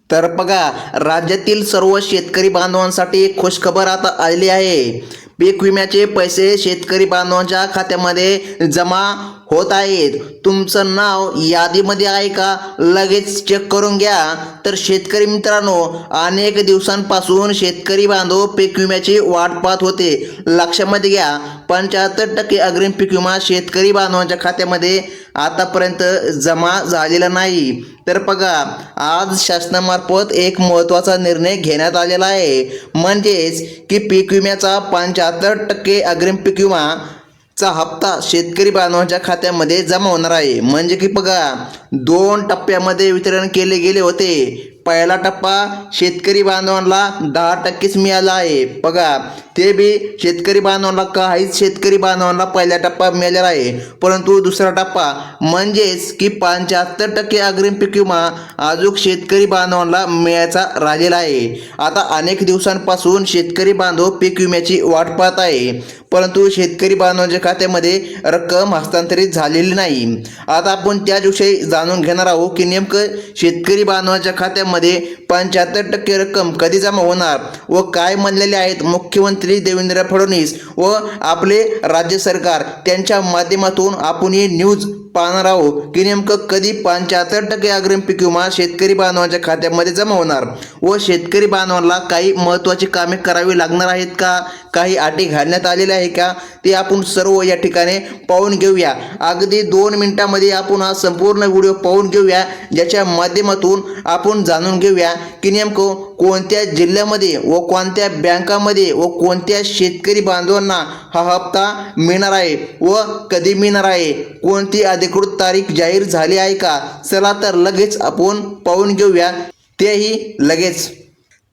तर बघा, राज्यातील सर्व शेतकरी बांधवांसाठी एक खुशखबर आता आलेली आहे. पीक विम्याचे पैसे शेतकरी बांधवांच्या खात्यामध्ये जमा होत आहेत. तुमचं नाव यादीमध्ये आहे का, लगेच चेक करून घ्या. तर शेतकरी मित्रांनो, अनेक दिवसांपासून शेतकरी बांधव पीक विम्याची वाट पाहत होते. लक्षामध्ये घ्या, 75% अग्रिम पीक विमा शेतकरी बांधवांच्या खात्यामध्ये आतापर्यंत जमा झालेला नाही. तर बघा, आज शासनामार्फत एक महत्त्वाचा निर्णय घेण्यात आलेला आहे. म्हणजेच की पीक विम्याचा 75% अग्रिम पीक विमा चा हप्ता शेतकरी बांधवांच्या खात्यामध्ये जमा होणार आहे. म्हणजे की बघा, 2 टप्प्यामध्ये वितरण केले गेले होते. पहिला टप्पा शेतकरी बांधवांना 10%च मिळाला आहे. बघा, ते बी शेतकरी बांधवांना काहीच शेतकरी बांधवांना पहिला टप्पा मिळालेला आहे. परंतु दुसरा टप्पा म्हणजेच की 75% अग्रिम पीक विमा अजून शेतकरी बांधवांना मिळायचा राहिलेला आहे. आता अनेक दिवसांपासून शेतकरी बांधव पीक विम्याची वाट पाहत आहे, परंतु शेतकरी बांधवांच्या खात्यामध्ये रक्कम हस्तांतरित झालेली नाही. आता आपण त्याविषयी जाणून घेणार आहोत की नेमकं शेतकरी बांधवांच्या खात्यामध्ये 75% रक्कम कधी जमा होणार व काय म्हणलेले आहेत मुख्यमंत्री देवेंद्र फडणवीस व आपले राज्य सरकार. त्यांच्या माध्यमातून आपण ही न्यूज पाहणार आहोत की नेमकं कधी 75% अग्रिम पीक विमा शेतकरी बांधवांच्या खात्यामध्ये जमा होणार व शेतकरी बांधवांना काही महत्त्वाची कामे करावी लागणार आहेत का, काही अटी घालण्यात आलेल्या आहे का, ते आपण सर्व या ठिकाणी पाहून घेऊया. अगदी 2 मिनिटांमध्ये आपण हा संपूर्ण व्हिडिओ पाहून घेऊया, ज्याच्या माध्यमातून आपण जाणून घेऊया की नेमकं कोणत्या जिल्ह्यामध्ये व कोणत्या बँकामध्ये व कोणत्या शेतकरी बांधवांना हा हप्ता मिळणार आहे व कधी मिळणार आहे, कोणती अधिकृत तारीख जाहीर झाली आहे का. चला तर लगेच आपण पाहून घेऊया, तेही लगेच.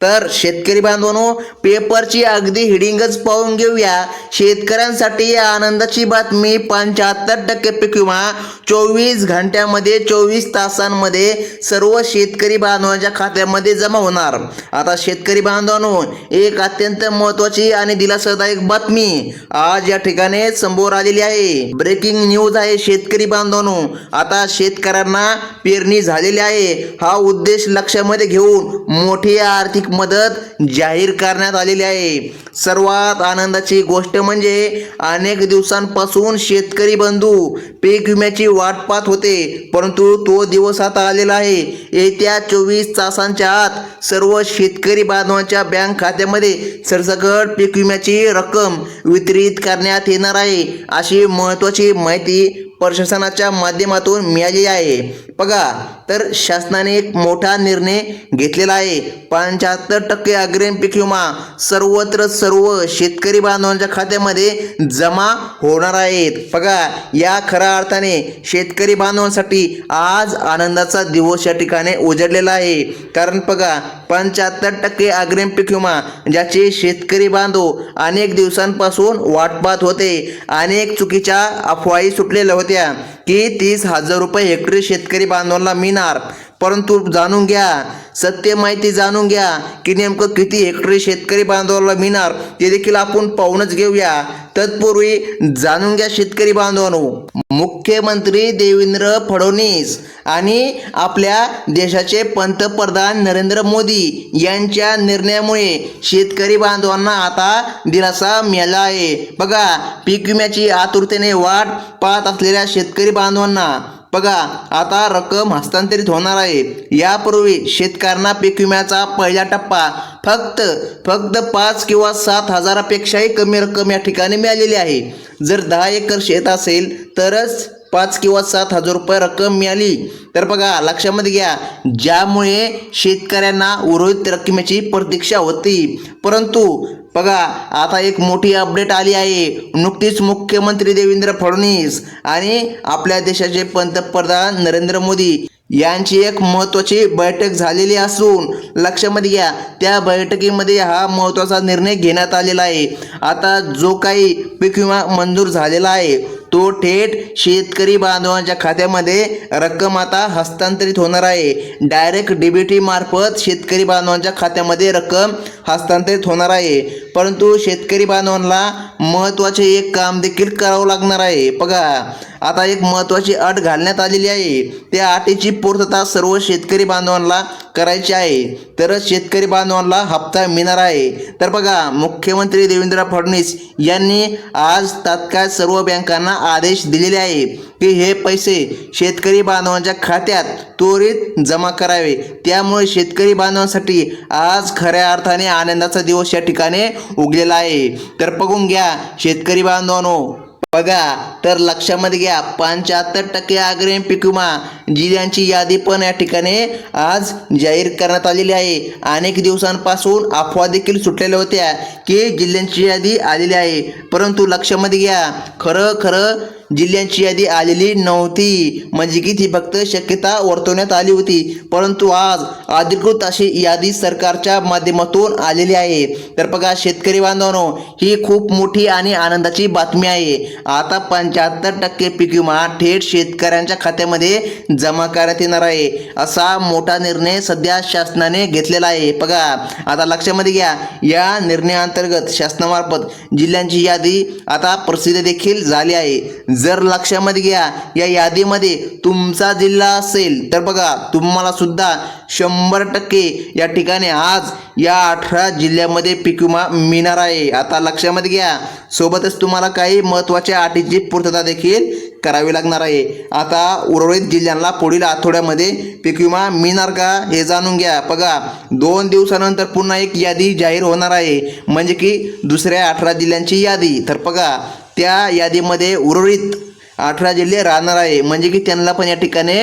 तर शेतकरी बांधवांनो, पेपरची अगदी हिडिंगच पाहून घेऊया. शेतकऱ्यांसाठी आनंदाची बातमी, 75% पीक विमा 24 घंट्यामध्ये 24 तासांमध्ये सर्व शेतकरी बांधवांच्या खात्यामध्ये जमा होणार. आता शेतकरी बांधवांनो, एक अत्यंत महत्त्वाची आणि दिलासादायक बातमी आज या ठिकाणी समोर आलेली आहे. ब्रेकिंग न्यूज आहे शेतकरी बांधवांनो. आता शेतकऱ्यांना पेरणी झालेली आहे, हा उद्देश लक्षामध्ये घेऊन मोठी आर्थिक मदत जाहीर करण्यात आलेली आहे. सर्वात आनंदाची गोष्ट म्हणजे अनेक दिवसांपासून शेतकरी बंधू पीक विम्याची वाट पाहत होते, परंतु तो दिवस आता आलेला आहे. येत्या 24 तासांच्या आत सर्व शेतकरी बांधवांच्या बँक खात्यामध्ये सरसकट पीक विम्याची रक्कम वितरित करण्यात येणार आहे, अशी महत्त्वाची माहिती प्रशासनाच्या माध्यमातून मिळाली आहे. बघा, तर शासनाने एक मोठा निर्णय घेतलेला आहे. 75% अग्रिम पीक विमा सर्वत्र सर्व शेतकरी बांधवांच्या खात्यामध्ये जमा होणार आहेत. बघा, या खऱ्या अर्थाने शेतकरी बांधवांसाठी आज आनंदाचा दिवस या ठिकाणी उजडलेला आहे. कारण बघा, 75% अग्रिम पीक विमा ज्याचे शेतकरी बांधव अनेक दिवसांपासून वाट पाहत होते. अनेक चुकीच्या अफवाही सुटलेल्या होत्या की 30,000 रुपये हेक्टरी शेतकरी बांधवांना मिळणार, परंतु जाणून घ्या, सत्य माहिती जाणून घ्या की नेमकं किती हेक्टरी शेतकरी बांधवांना मिळणार ते देखील आपण पाहूनच घेऊया. तत्पूर्वी जाणून घ्या शेतकरी बांधवांनो, मुख्यमंत्री देवेंद्र फडणवीस आणि आपल्या देशाचे पंतप्रधान नरेंद्र मोदी यांच्या निर्णयामुळे शेतकरी बांधवांना आता दिलासा मिळाला आहे. बघा, पीक विम्याची आतुरतेने वाट पाहत असलेल्या शेतकरी बांधवांना बघा आता रक्कम हस्तांतरित होणार आहे. यापूर्वी शेतकऱ्यांना पीक विम्याचा पहिला टप्पा फक्त 5 किंवा 7 हजारापेक्षाही कमी रक्कम या ठिकाणी मिळालेली आहे. जर 10 एकर शेत असेल तरच 5 किंवा 7 हजार रुपये रक्कम मिळाली. तर बघा, लक्षामध्ये घ्या, ज्यामुळे शेतकऱ्यांना उर्वरित रकमेची प्रतीक्षा होती. परंतु बघा, आता एक मोठी अपडेट आली आहे. नुकतीच मुख्यमंत्री देवेंद्र फडणवीस आणि आपल्या देशाचे पंतप्रधान नरेंद्र मोदी यांची एक महत्त्वाची बैठक झालेली असून लक्षामध्ये घ्या, त्या बैठकीमध्ये हा महत्त्वाचा निर्णय घेण्यात आलेला आहे. आता जो काही पीक विमा मंजूर झालेला आहे तो थेट शेतकरी बांधवांच्या खात्यामध्ये रक्कम आता हस्तांतरित होणार आहे. डायरेक्ट डीबीटी मार्फत शेतकरी बांधवांच्या खात्यामध्ये रक्कम हस्तांतरित होणार आहे. परंतु शेतकरी बांधवांना महत्त्वाचे एक काम देखील करावं लागणार आहे. बघा, आता एक महत्त्वाची अट घालण्यात आलेली आहे. त्या अटीची पूर्तता सर्व शेतकरी बांधवांना करायची आहे, तरच शेतकरी बांधवांना हप्ता मिळणार आहे. तर बघा, मुख्यमंत्री देवेंद्र फडणवीस यांनी आज तात्काळ सर्व बँकांना आदेश दिलेले आहे की हे पैसे शेतकरी बांधवांच्या खात्यात त्वरित जमा करावे. त्यामुळे शेतकरी बांधवांसाठी आज खऱ्या अर्थाने आनंदाचा दिवस या ठिकाणी उगलेला आहे. तर बघून घ्या शेतकरी बांधवांनो, बघा, तर लक्षामध्ये घ्या 75% अग्रिम पीक विमा जिल्ह्यांची यादी पण या ठिकाणी आज जाहीर करण्यात आलेली आहे. अनेक दिवसांपासून अफवा देखील सुटलेल्या होत्या की जिल्ह्यांची यादी आलेली आहे, परंतु लक्षामध्ये घ्या खरं जिल्ह्यांची यादी आलेली नव्हती. म्हणजे की ती फक्त शक्यता वर्तवण्यात आली होती, परंतु आज अधिकृत अशी यादी सरकारच्या माध्यमातून आलेली आहे. तर बघा शेतकरी बांधवांनो, ही खूप मोठी आणि आनंदाची बातमी आहे. आता 75% पीक विमा थेट शेतकऱ्यांच्या खात्यामध्ये जमा करण्यात येणार आहे. असा मोठा निर्णय सध्या शासनाने घेतलेला आहे. बघा, आता लक्षामध्ये घ्या, या निर्णयाअंतर्गत शासनामार्फत जिल्ह्यांची यादी आता प्रसिद्ध देखील झाली आहे. जर लक्षामध्ये घ्या, या यादीमध्ये तुमचा जिल्हा असेल तर बघा तुम्हाला सुद्धा 100% या ठिकाणी आज या 18 जिल्ह्यामध्ये पीक विमा मिळणार आहे. आता लक्षामध्ये घ्या, सोबतच तुम्हाला काही महत्त्वाच्या अटीची पूर्तता देखील करावी लागणार आहे. आता उर्वरित जिल्ह्यांना पुढील आठवड्यामध्ये पीक विमा मिळणार का हे जाणून घ्या. बघा, 2 दिवसानंतर पुन्हा एक यादी जाहीर होणार आहे, म्हणजे की दुसऱ्या 18 जिल्ह्यांची यादी. तर बघा, त्या यादीमध्ये उर्वरित 18 जिल्हे राहणार आहे, म्हणजे की त्यांना पण या ठिकाणी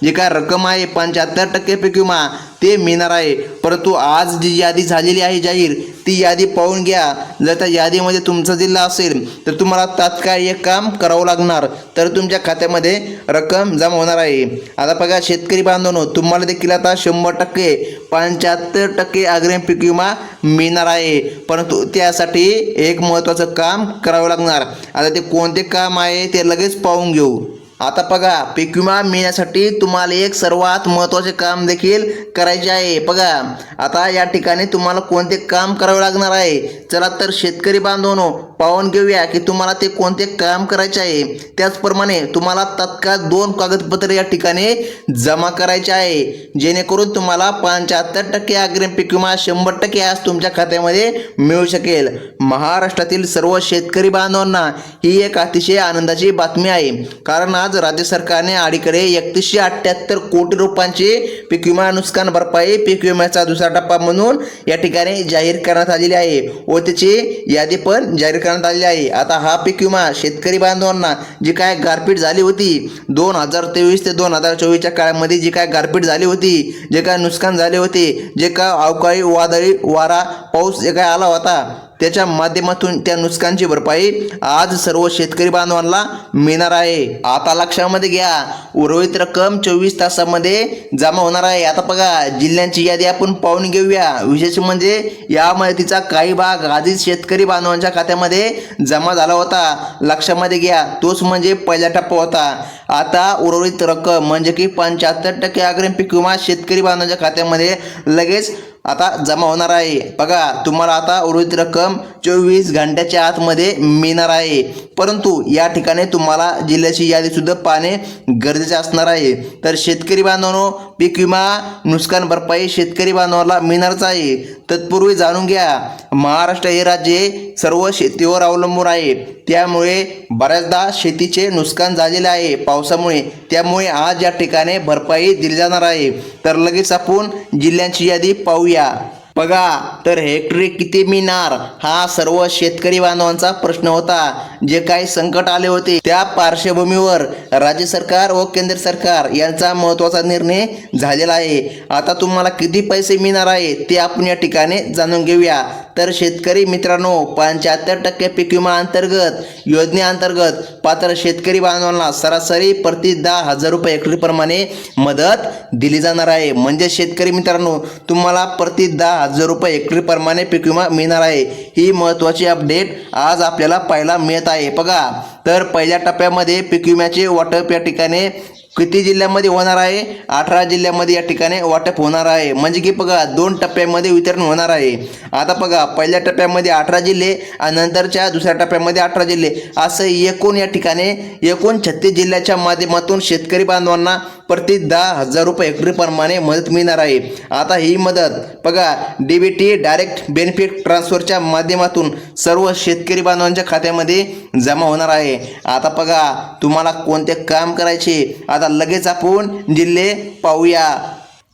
जे काय रक्कम आहे 75% पीक विमा ते मिळणार आहे. परंतु आज जी यादी झालेली आहे जाहीर, ती यादी पाहून घ्या. जर त्या यादीमध्ये तुमचा जिल्हा असेल तर तुम्हाला तात्काळ एक काम करावं लागणार, तर तुमच्या खात्यामध्ये रक्कम जमा होणार आहे. आता बघा शेतकरी बांधवांनो, तुम्हाला देखील आता 100% 75% अग्रिम पीक विमा मिळणार आहे, परंतु त्यासाठी एक महत्त्वाचं काम करावं लागणार. आता ते कोणते काम आहे ते लगेच पाहून घेऊ. आता बघा, पीक विमा मिळण्यासाठी तुम्हाला एक सर्वात महत्त्वाचे काम देखील करायचे आहे. बघा, आता या ठिकाणी तुम्हाला कोणते काम करावे लागणार आहे. चला तर शेतकरी बांधवांनो, पाहून घेऊया की तुम्हाला ते कोणते काम करायचे आहे. त्याचप्रमाणे तुम्हाला तात्काळ 2 कागदपत्रे या ठिकाणी जमा करायचे आहे, जेणेकरून तुम्हाला 75% अग्रिम पीक विमा 100% आज तुमच्या खात्यामध्ये मिळू शकेल. महाराष्ट्रातील सर्व शेतकरी बांधवांना ही एक अतिशय आनंदाची बातमी आहे, कारण आज राज्य सरकारने अलीकडे 3178 कोटी रुपयांची पीक विमा नुकसान भरपाई पीक विम्याचा दुसरा टप्पा म्हणून या ठिकाणी जाहीर करण्यात आलेली आहे व त्याची यादी पण जाहीर करण्यात आलेली आहे. आता हा पीक विमा शेतकरी बांधवांना जी काय गारपीट झाली होती 2023 ते 2024च्या काळामध्ये, जी काय गारपीट झाली होती, जे काय नुकसान झाले होते, जे काय अवकाळी वादळी वारा पाऊस जे काय आला होता, त्याच्या माध्यमातून त्या नुकसानची भरपाई आज सर्व शेतकरी बांधवांना मिळणार आहे. आता लक्षामध्ये घ्या, उर्वरित रक्कम 24 तासामध्ये जमा होणार आहे. आता बघा, जिल्ह्यांची यादी आपण पाहून घेऊया. विशेष म्हणजे या माहितीचा काही भाग आधीच शेतकरी बांधवांच्या खात्यामध्ये जमा झाला होता. लक्षामध्ये घ्या, तोच म्हणजे पहिला टप्पा होता. आता उर्वरित रक्कम म्हणजे की 75% अग्रिम पीक विमा शेतकरी बांधवांच्या खात्यामध्ये लगेच आता जमा होणार आहे. बघा, तुम्हाला आता उर्वरित रक्कम 24 घंट्याच्या आतमध्ये मिळणार आहे, परंतु या ठिकाणी तुम्हाला जिल्ह्याची यादी सुद्धा पाहणे गरजेचे असणार आहे. तर शेतकरी बांधवांनो, पीक विमा नुकसान भरपाई शेतकरी बांधवांना मिळणारच आहे. तत्पूर्वी जाणून घ्या, महाराष्ट्र हे राज्य सर्व शेतीवर अवलंबून आहे, त्यामुळे बऱ्याचदा शेतीचे नुकसान झालेले आहे पावसामुळे, त्यामुळे आज या ठिकाणी भरपाई दिली जाणार आहे. तर लगेच आपण जिल्ह्यांची यादी पाहूया. बघा, तर हेक्टरी किती मिळणार हा सर्व शेतकरी बांधवांचा प्रश्न होता. जे काही संकट आले होते त्या पार्श्वभूमीवर राज्य सरकार व केंद्र सरकार यांचा महत्त्वाचा निर्णय झालेला आहे. आता तुम्हाला किती पैसे मिळणार आहे ते आपण या ठिकाणी जाणून घेऊया. तर शेतकरी मित्रांनो, 75% पीक विमा अंतर्गत योजनेअंतर्गत पात्र शेतकरी बांधवांना सरासरी प्रति 10,000 रुपये हेक्टरीप्रमाणे मदत दिली जाणार आहे. म्हणजे शेतकरी मित्रांनो, तुम्हाला प्रति 10,000 रुपये हेक्टरीप्रमाणे पीक विमा मिळणार आहे. ही महत्त्वाची अपडेट आज आपल्याला पाहायला मिळत आहे. बघा, तर पहिल्या टप्प्यामध्ये पीक विम्याचे वाटप या ठिकाणी किती जिल्ह्यामध्ये होणार आहे? 18 जिल्ह्यामध्ये या ठिकाणी वाटप होणार आहे. म्हणजे की बघा 2 टप्प्यामध्ये वितरण होणार आहे. आता बघा पहिल्या टप्प्यामध्ये 18 जिल्हे आणि नंतरच्या दुसऱ्या टप्प्यामध्ये 18 जिल्हे, असं एकूण या ठिकाणी 36 जिल्ह्याच्या माध्यमातून शेतकरी बांधवांना प्रति 10,000 रुपये हेक्टरी प्रमाणे मदत मिळणार आहे. आता ही मदत बघा DBT डायरेक्ट बेनिफिट ट्रान्सफरच्या माध्यमातून सर्व शेतकरी बांधवांच्या खात्यामध्ये जमा होणार आहे. आता बघा तुम्हाला कोणते काम करायचे, आता लगेच आपण जिल्हे पाहूया.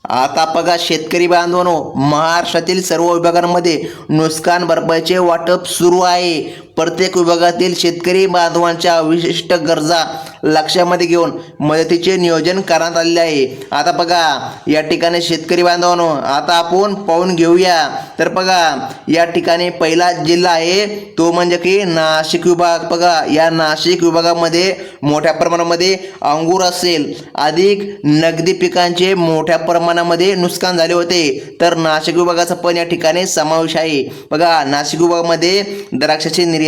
आता बघा शेतकरी बांधवांनो, महाराष्ट्रातील सर्व विभागांमध्ये नुकसान भरपाईचे वाटप सुरू आहे. प्रत्येक विभागातील शेतकरी बांधवांच्या विशिष्ट गरजा लक्षामध्ये घेऊन मदतीचे नियोजन करण्यात आलेले आहे. आता बघा या ठिकाणी शेतकरी बांधवांनो, आता आपण पाहून घेऊया. तर बघा या ठिकाणी पहिला जिल्हा आहे तो म्हणजे की नाशिक विभाग. बघा या नाशिक विभागामध्ये मोठ्या प्रमाणामध्ये अंगूर असेल, अधिक नगदी पिकांचे मोठ्या प्रमाणामध्ये नुकसान झाले होते, तर नाशिक विभागाचा पण या ठिकाणी समावेश आहे. बघा नाशिक विभागामध्ये द्राक्षाची निर्यात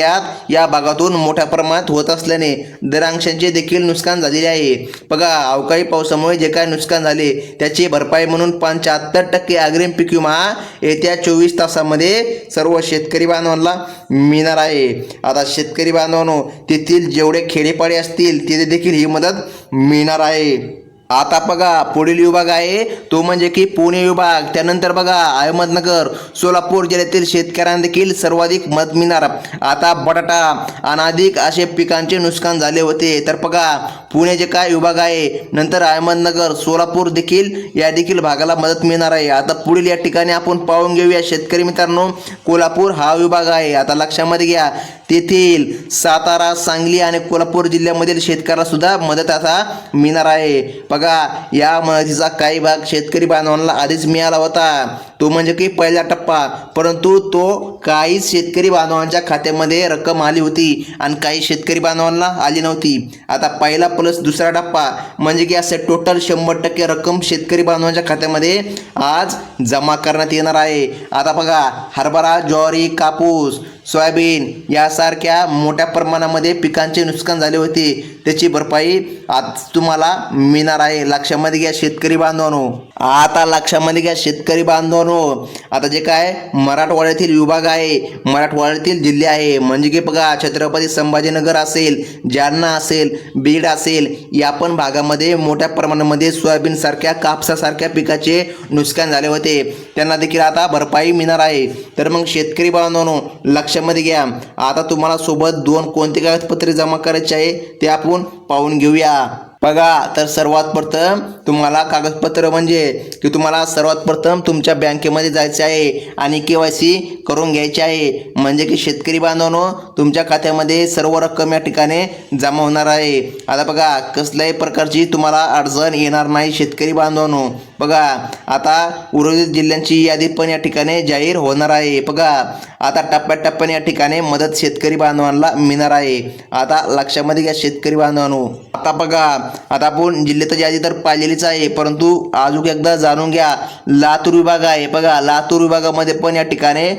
या भागातून मोठ्या प्रमाणात होत असल्याने द्राक्षांचे देखील नुकसान झालेले आहे. बघा अवकाळी पावसामुळे जे काय नुकसान झाले त्याची भरपाई म्हणून 75% अग्रिम पीक विमा येत्या 24 तासामध्ये सर्व शेतकरी बांधवांना मिळणार आहे. आता शेतकरी बांधवांनो, तेथील जेवढे खेडेपाडे असतील तिथे देखील ही मदत मिळणार आहे. आता बघा पुढील विभाग आहे तो म्हणजे की पुणे विभाग. त्यानंतर बघा अहमदनगर, सोलापूर जिल्ह्यातील शेतकऱ्यांना देखील सर्वाधिक मदत मिळणार. आता बटाटा आणि अधिक असे पिकांचे नुकसान झाले होते, तर बघा पुणे जे काय विभाग आहे, नंतर अहमदनगर, सोलापूर देखील या देखील भागाला मदत मिळणार आहे. आता पुढील या ठिकाणी आपण पाहून घेऊया शेतकरी मित्रांनो, कोल्हापूर हा विभाग आहे. आता लक्षामध्ये घ्या तेथील सातारा, सांगली आणि कोल्हापूर जिल्ह्यामधील शेतकऱ्याला सुद्धा मदत आता मिळणार आहे. बघा या मदतीचा काही भाग शेतकरी बांधवांना आधीच मिळाला होता, तो म्हणजे की पहिला टप्पा, परंतु तो काही शेतकरी बांधवांच्या खात्यामध्ये रक्कम आली होती आणि काही शेतकरी बांधवांना आली नव्हती. आता पहिला प्लस दुसरा टप्पा म्हणजे की असे टोटल 100% रक्कम शेतकरी बांधवांच्या खात्यामध्ये आज जमा करण्यात येणार आहे. आता बघा हरभरा, ज्वारी, कापूस, सोयाबीन यासारख्या मोठ्या प्रमाणामध्ये पिकांचे नुकसान झाले होते, त्याची भरपाई आज तुम्हाला मिळणार आहे. लक्षामध्ये घ्या शेतकरी बांधवांनो. आता लक्षामध्ये घ्या शेतकरी बांधवांनो, आता जे काय मराठवाड्यातील विभाग आहे, मराठवाड्यातील जिल्हे आहे, म्हणजे की बघा छत्रपती संभाजीनगर असेल, जालना असेल, बीड असेल, या पण भागामध्ये मोठ्या प्रमाणामध्ये सोयाबीन सारख्या, कापसासारख्या पिकाचे नुकसान झाले होते, त्यांना देखील आता भरपाई मिळणार आहे. तर मग शेतकरी बांधवांनो लक्षामध्ये घ्या. आता तुम्हाला सोबत 2 कोणते कागदपत्रे जमा करायचे आहे ते आपण पाहून घेऊया. बघा तर सर्वात प्रथम तुम्हाला कागदपत्र म्हणजे की तुम्हाला सर्वात प्रथम तुमच्या बँकेमध्ये जायचे आहे आणि KYC करून घ्यायचे आहे. म्हणजे की शेतकरी बांधवांनो तुमच्या खात्यामध्ये सर्व रक्कम या ठिकाणी जमा होणार आहे. आता बघा कसल्याही प्रकारची तुम्हाला अडचण येणार नाही शेतकरी बांधवांनो. बघा आता उर्वरित जिल्ह्यांची यादी पण या ठिकाणी जाहीर होणार आहे. बघा आता टप्प्याटप्प्याने या ठिकाणी मदत शेतकरी बांधवांना मिळणार आहे. आता लक्षामध्ये घ्या शेतकरी बांधवांनो. आता बघा आता आपण जिल्ह्याची यादी तर पाहिलेलीच आहे, परंतु अजून एकदा जाणून घ्या. लातूर विभाग आहे. बघा लातूर विभागामध्ये पण या ठिकाणी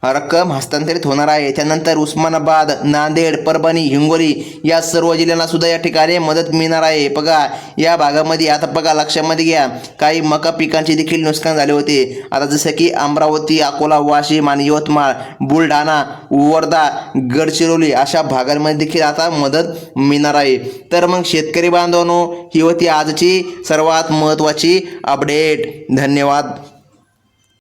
रक्कम हस्तांतरित होणार आहे. त्यानंतर उस्मानाबाद, नांदेड, परभणी, हिंगोली या सर्व जिल्ह्यांना सुद्धा या ठिकाणी मदत मिळणार आहे. बघा या भागामध्ये आता बघा लक्षामध्ये घ्या काही मका पिकांचे देखील नुकसान झाले होते. आता जसं की अमरावती, अकोला, वाशिम आणि यवतमाळ, बुलढाणा, वर्धा, गडचिरोली अशा भागांमध्ये देखील आता मदत मिळणार आहे. तर मग शेतकरी बांधवांनो ही होती आजची सर्वात महत्त्वाची अपडेट. धन्यवाद.